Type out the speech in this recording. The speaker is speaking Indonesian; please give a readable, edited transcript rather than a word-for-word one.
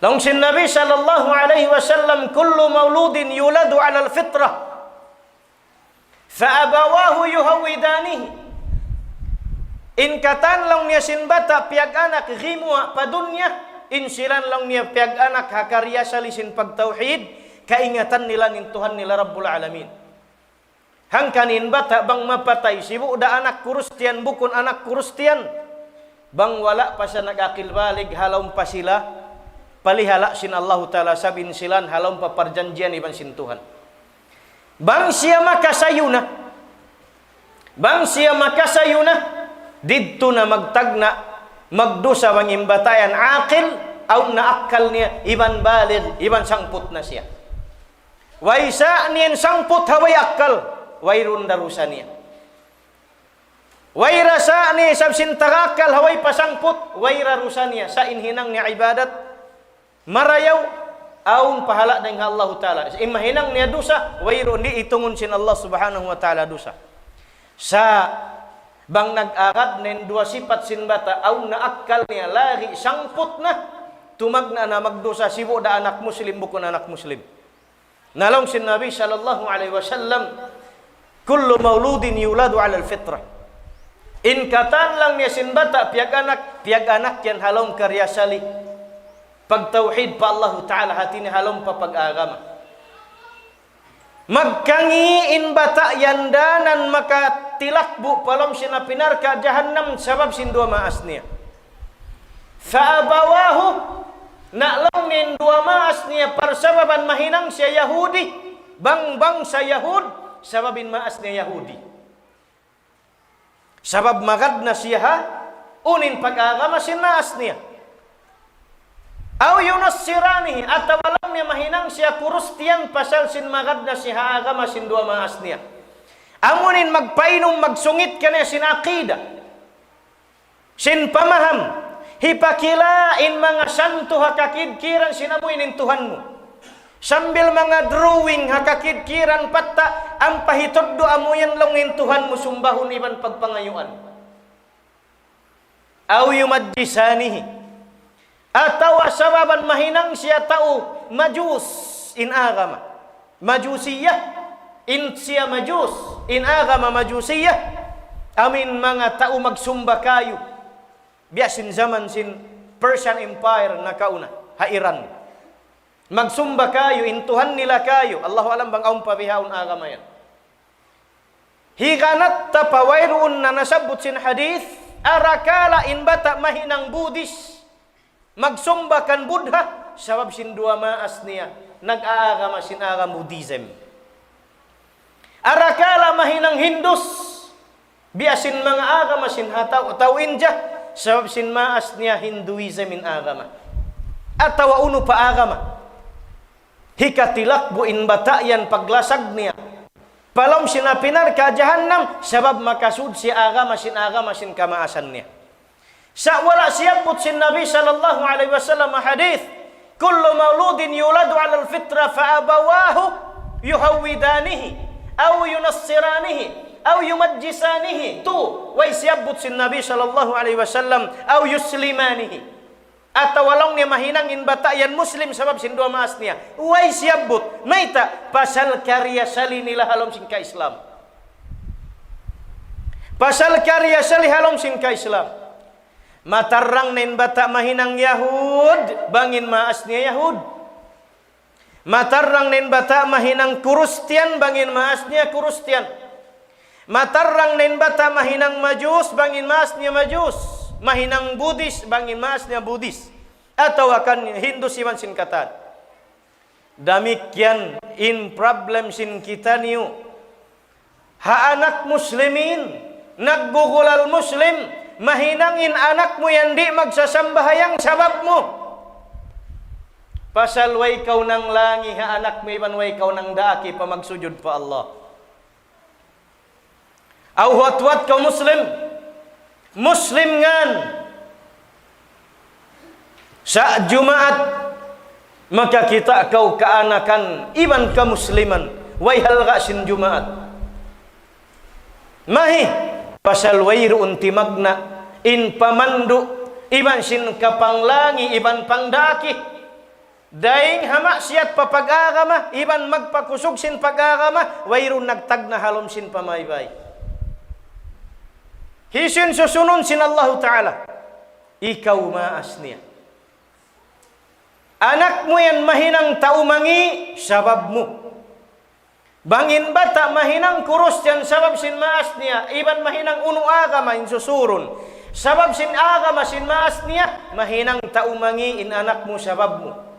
Long sin Nabi sallallahu alaihi wasallam kullu mauludin yuladu ala al-fitrah fa abawahu yuhawidanihi. In katan long niya sin bata piag anak rimua pa dunya, insilan long niya piag anak hakarya salisin pagtauhid, kaingatan nila nin Tuhan nila Rabbul Alamin. Hang kanin bata bang mapatay sibu da anak kurustian bukun anak kurustian bang wala pa siya nag-akil balig halaw pa sila palihala sin Allah Ta'ala sabin silan halaw pa parjanjian iban sin Tuhan. Bang siya makasayuna didto na magtagna magdusa bang imbatayan akil aw naakal niya iban balig iban sangput na siya. Waysa niyan sangput haway akal wayrun darusa niya. Wayra sa ni sabsin tagakal haway pasangput wayra rusa niya sa inhinang niya ibadat marayaw aun pahala dengan Allah Ta'ala. Imahinang niya dusa wayro ni itungon sin Allah Subhanahu wa Ta'ala dusa. Sa bang nag-arat nen dua sifat sin bata aun naakal niya lari sangput na tumagna na magdusa sibo da anak muslim bukun anak muslim. Nalong sin Nabi sallallahu alaihi wasallam kullu mauludin yuladu ala al-fitrah. In katan lang niya sin bata piag anak yan halong karya sali pagtauhid pa Allah Ta'ala hati ni halong pa pag-agama. Magkangiin bata yandanan maka tilakbu palom sinapinar ka jahannam sabab sin dua maas niya. Faabawahu na'long nin dua maas niya parsababan mahinang siya Yahudi bang sa Yahud sababin maas niya Yahudi. Sabab magad na siya unin pag-agama sin maas niya. Aw yunassiranihi atawa lang niya mahinang siya kurustian pasal sin magad na siya agama sin dua maas niya. Amunin magpainom magsungit ka niya sin aqida. Sin pamaham. Hipakilain mga santo hakakidkiran sinamuinin Tuhan mo. Sambil mga drawing hakakidkiran patta ang pahitod do amuyan longin Tuhan mo sumbahon iban pagpangayuan. Aw yumaddisanihi atawa sababan mahinang siya tao majus in agama majusiyah in siya majus in agama majusiyah amin mga tao magsumba kayo biasin zaman sin Persian Empire na kauna hairan magsumba kayo in Tuhan nila kayo Allahu alam bang aun pabihaon agama yan higanat tapawayroon na nasabot sin hadith arakala in bata mahinang Buddhist magsumba kan Buddha sabab sin dua maas niya nag-aagama sin agam Buddhism. Arakala mahinang Hindus biasin mga agama sin hataw utaw India sabab sin maas niya Hinduism in agama. Atawa uno pa agama. Hikatilak buin batayan paglasag niya. Palom sinapinar ka jahannam sabab makasud si agama sin kamaasan niya. Sa wala siyapot sin Nabi sallallahu alaihi wasallam hadith kullu mauludin yuladu ala al-fitra fa abawahu yuhawidanihi aw yunassiranihi aw yumajjisanihi tu way siyapot sin Nabi sallallahu alaihi wasallam aw yuslimanihi ataw walong niya mahinang in batayan muslim sabab sin dua maas niya way siyapot maita pasal karya sali nila halom sin ka Islam pasal karya sali halom sin ka Islam. Matarang nin bata mahinang Yahud bangin maas niya Yahud. Matarang nin bata mahinang Kurustian bangin maas niya Kurustian. Matarang nin bata mahinang Majus bangin maas niya Majus. Mahinang Buddhist bangin maas niya Buddhist. Atau akan Hindu siman sin katan. Damikian in problem sin kita niyo. Ha anak muslimin naggugulal muslim mahinangin anak mo yan di magsasambahayang sabab mo. Pasal way kaw ng langi ha anak mo iban way kaw ng daaki pa magsujud pa Allah. Aw wat kaw Muslim ngan sa Jumaat maka kita kau kaanakan iban ka musliman way halga sin Jumaat. Mahi pasal wayroon timagna in pamandu iban sin kapanglangi iban pangdaki Daing hamaksiyat papag-agama, iban magpakusog sin pag-agama, wayron nagtag na halom sin pamaybay. Hisin susunod sin Allah Ta'ala, ikaw maas niya. Anak mo yan mahinang taumangi, sabab mo. Bangin bata mahinang kurus yan, sabab sin maas niya, iban mahinang uno agama in susurun. Sabab sin agama sin maas niya, mahinang taumangi in anak mo, sabab mo.